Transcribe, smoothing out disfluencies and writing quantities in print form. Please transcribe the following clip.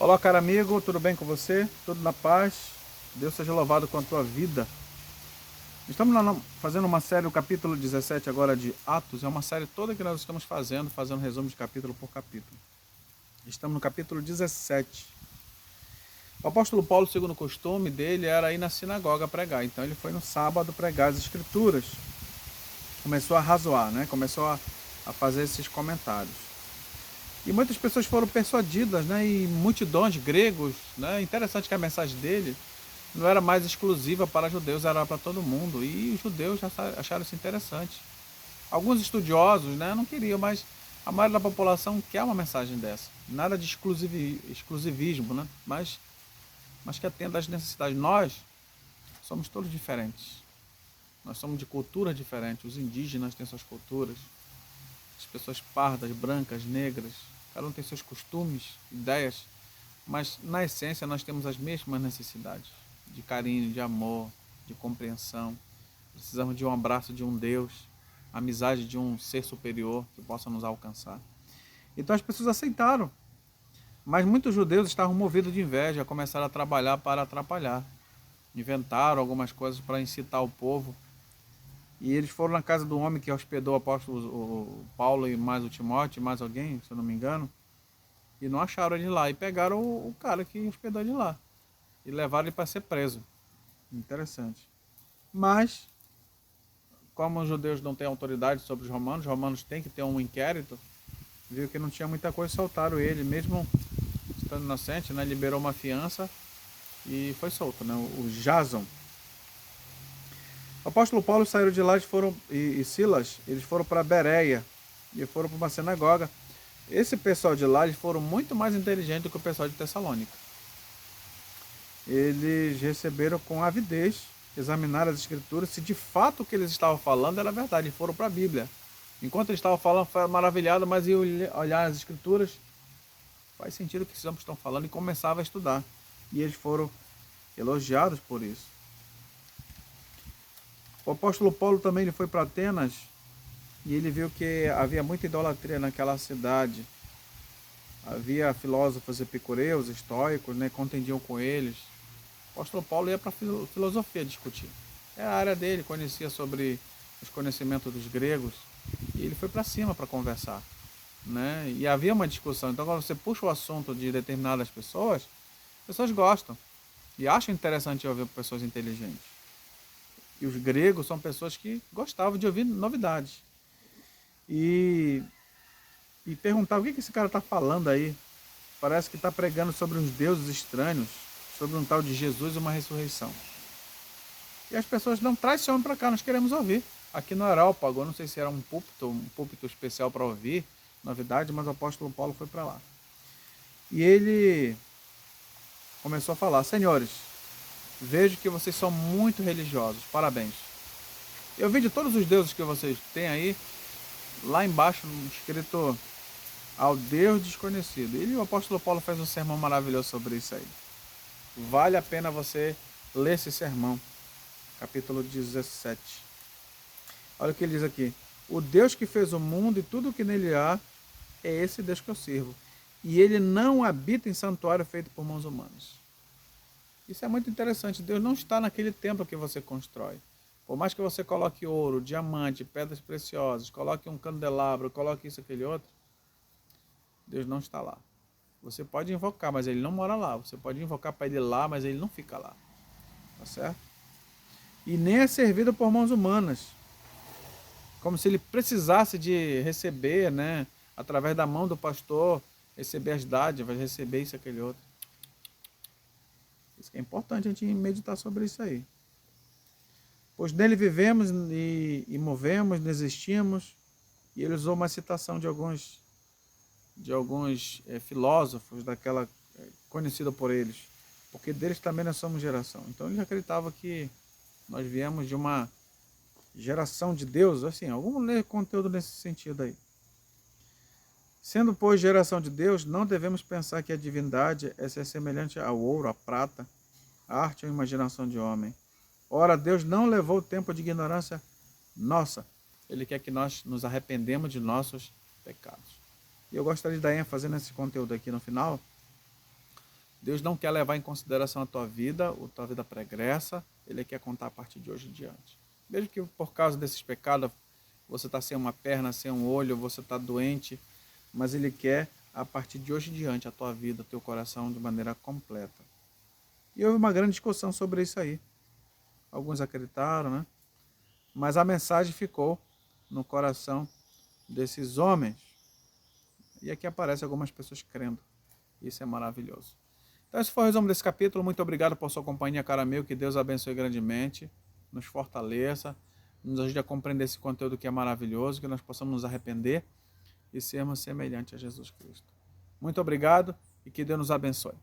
Olá, caro amigo, tudo bem com você? Tudo na paz? Deus seja louvado com a tua vida. Estamos fazendo uma série, o capítulo 17 agora de Atos, é uma série toda que nós estamos fazendo resumo de capítulo por capítulo. Estamos no capítulo 17. O apóstolo Paulo, segundo o costume dele, era ir na sinagoga pregar. Então ele foi no sábado pregar as escrituras. Começou a razoar, né? Começou a fazer esses comentários. E muitas pessoas foram persuadidas, né? E multidões gregos, né? Interessante que a mensagem dele não era mais exclusiva para judeus, era para todo mundo. E os judeus já acharam isso interessante. Alguns estudiosos, né, não queriam, mas a maioria da população quer uma mensagem dessa. Nada de exclusivismo, né? Mas que atenda às necessidades. Nós somos todos diferentes. Nós somos de culturas diferentes. Os indígenas têm suas culturas. As pessoas pardas, brancas, negras. Cada um tem seus costumes, ideias. Mas na essência nós temos as mesmas necessidades. De carinho, de amor, de compreensão. Precisamos de um abraço de um Deus, amizade de um ser superior que possa nos alcançar. Então as pessoas aceitaram, mas muitos judeus estavam movidos de inveja, começaram a trabalhar para atrapalhar. Inventaram algumas coisas para incitar o povo. E eles foram na casa do homem que hospedou o apóstolo o Paulo e mais o Timóteo, e mais alguém, se eu não me engano, e não acharam ele lá. E pegaram o cara que hospedou ele lá e levaram ele para ser preso. Interessante. Mas, como os judeus não têm autoridade sobre os romanos têm que ter um inquérito, viu que não tinha muita coisa, soltaram ele, mesmo estando inocente, né? Liberou uma fiança e foi solto, né? O Jason. O apóstolo Paulo saiu de lá e Silas, eles foram para Bereia e foram para uma sinagoga. Esse pessoal de lá, eles foram muito mais inteligentes do que o pessoal de Tessalônica. Eles receberam com avidez, examinaram as escrituras, se de fato o que eles estavam falando era verdade, eles foram para a Bíblia. Enquanto eles estavam falando, foi maravilhado, mas iam olhar as escrituras, faz sentido o que esses homens estão falando, e começavam a estudar. E eles foram elogiados por isso. O apóstolo Paulo também ele foi para Atenas e ele viu que havia muita idolatria naquela cidade. Havia filósofos epicureus, estoicos, né, contendiam com eles. O apóstolo Paulo ia para a filosofia discutir. Era a área dele, conhecia sobre os conhecimentos dos gregos e ele foi para cima para conversar, né? E havia uma discussão. Então, quando você puxa o assunto de determinadas pessoas, as pessoas gostam e acham interessante ouvir pessoas inteligentes. E os gregos são pessoas que gostavam de ouvir novidades. E perguntavam: o que esse cara está falando aí? Parece que está pregando sobre uns deuses estranhos, sobre um tal de Jesus e uma ressurreição. E as pessoas não trazem esse homem para cá, nós queremos ouvir. Aqui no Areópago, eu não sei se era um púlpito especial para ouvir novidade, mas o apóstolo Paulo foi para lá. E ele começou a falar: senhores, vejo que vocês são muito religiosos, parabéns. Eu vi de todos os deuses que vocês têm aí, lá embaixo escrito ao Deus desconhecido. E o apóstolo Paulo fez um sermão maravilhoso sobre isso aí. Vale a pena você ler esse sermão, capítulo 17. Olha o que ele diz aqui: o Deus que fez o mundo e tudo o que nele há, é esse Deus que eu sirvo. E ele não habita em santuário feito por mãos humanas. Isso é muito interessante. Deus não está naquele templo que você constrói. Por mais que você coloque ouro, diamante, pedras preciosas, coloque um candelabro, coloque isso, aquele outro, Deus não está lá. Você pode invocar, mas ele não mora lá. Você pode invocar para ele lá, mas ele não fica lá. Tá certo? E nem é servido por mãos humanas. Como se ele precisasse de receber, né, através da mão do pastor, receber as dádivas, receber isso, aquele outro. Isso que é importante a gente meditar sobre isso aí. Pois nele vivemos e movemos, não existimos. E ele usou uma citação de alguns filósofos daquela conhecida por eles, porque deles também nós somos geração. Então eles acreditavam que nós viemos de uma geração de Deus, assim, algum conteúdo nesse sentido aí. Sendo, pois, geração de Deus, não devemos pensar que a divindade é ser semelhante ao ouro, à prata, à arte ou imaginação de homem. Ora, Deus não levou o tempo de ignorância nossa. Ele quer que nós nos arrependemos de nossos pecados. E eu gostaria de dar ênfase nesse conteúdo aqui no final, Deus não quer levar em consideração a tua vida pregressa, Ele quer contar a partir de hoje em diante. Mesmo que por causa desses pecados, você está sem uma perna, sem um olho, você está doente, mas Ele quer, a partir de hoje em diante, a tua vida, o teu coração de maneira completa. E houve uma grande discussão sobre isso aí. Alguns acreditaram, né? Mas a mensagem ficou no coração desses homens. E aqui aparecem algumas pessoas crendo. Isso é maravilhoso. Então esse foi o resumo desse capítulo. Muito obrigado por sua companhia, cara meu. Que Deus abençoe grandemente. Nos fortaleça. Nos ajude a compreender esse conteúdo que é maravilhoso. Que nós possamos nos arrepender e sermos semelhantes a Jesus Cristo. Muito obrigado e que Deus nos abençoe.